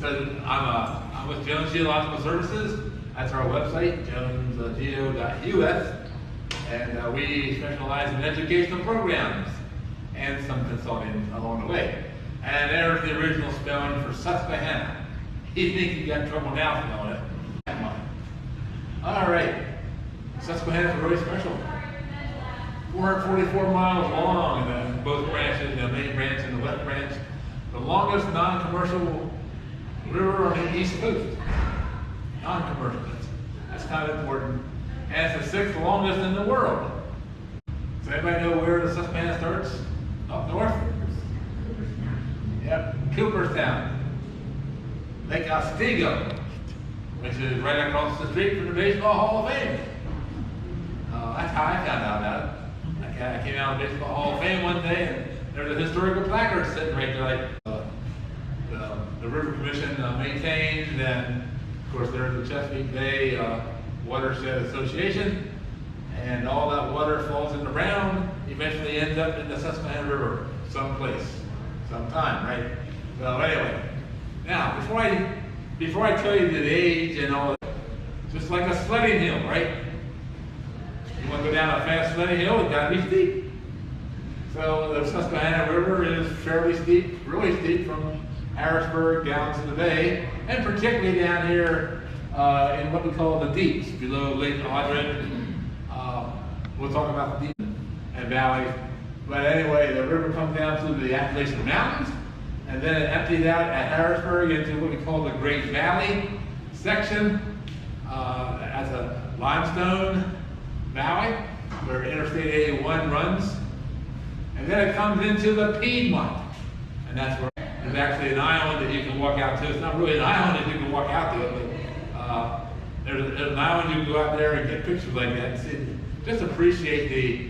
So I'm with Jones Geological Services. That's our website, jonesgeo.us. And we specialize in educational programs and some consulting along the way. And there's the original spelling for Susquehanna. You think you got in trouble now spelling it. All right, Susquehanna is really special. 444 miles long, and then both branches, the main branch and the left branch. The longest non-commercial river on the East Coast. Non-commercial, that's kind of important. And it's the 6th longest in the world. Does anybody know where the Susquehanna starts? Up north? Yep, Cooperstown. Lake Otsego, which is right across the street from the Baseball Hall of Fame. That's how I found out about it. I came out of the Baseball Hall of Fame one day, and there's a historical placard sitting right there, like the River Commission maintained, and of course there's the Chesapeake Bay Watershed Association, and all that water falls in the ground, eventually ends up in the Susquehanna River someplace, sometime, right? Well, anyway, now before I tell you the age and all that, just like a sledding hill, right? You want to go down a fast sledding hill, it's got to be steep. So the Susquehanna River is fairly steep, really steep from Harrisburg down to the bay, and particularly down here in what we call the deeps, below Lake Havre. We'll talk about the deep and valleys. But anyway, the river comes down through the Appalachian Mountains, and then it empties out at Harrisburg into what we call the Great Valley section. As a limestone valley where Interstate 81 runs. And then it comes into the Piedmont. And that's where there's actually an island that you can walk out to. It's not really an island that you can walk out to, but there's an island you can go out there and get pictures like that and see, just appreciate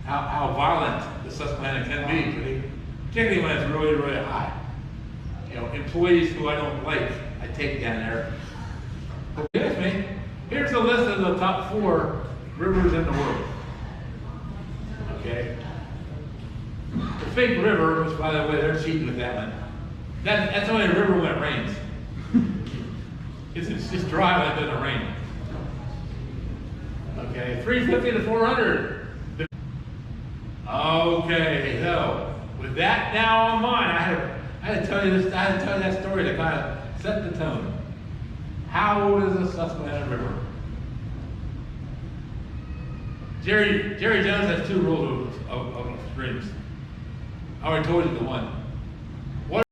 how violent the Susquehanna can be, particularly when it's really, really high. You know, employees who I don't like, I take down there. Here's me. Here's a list of the top 4 rivers in the world. Okay. The Fig River, which by the way, they're cheating with that one. That's only a river when it rains. It's just dry when it doesn't rain. Okay, 350 to 400. Okay, so with that now on mind, I had to tell you this. I had to tell you that story to kind of set the tone. How old is the Susquehanna River? Jerry Jones has 2 rules of streams. I already told you the one.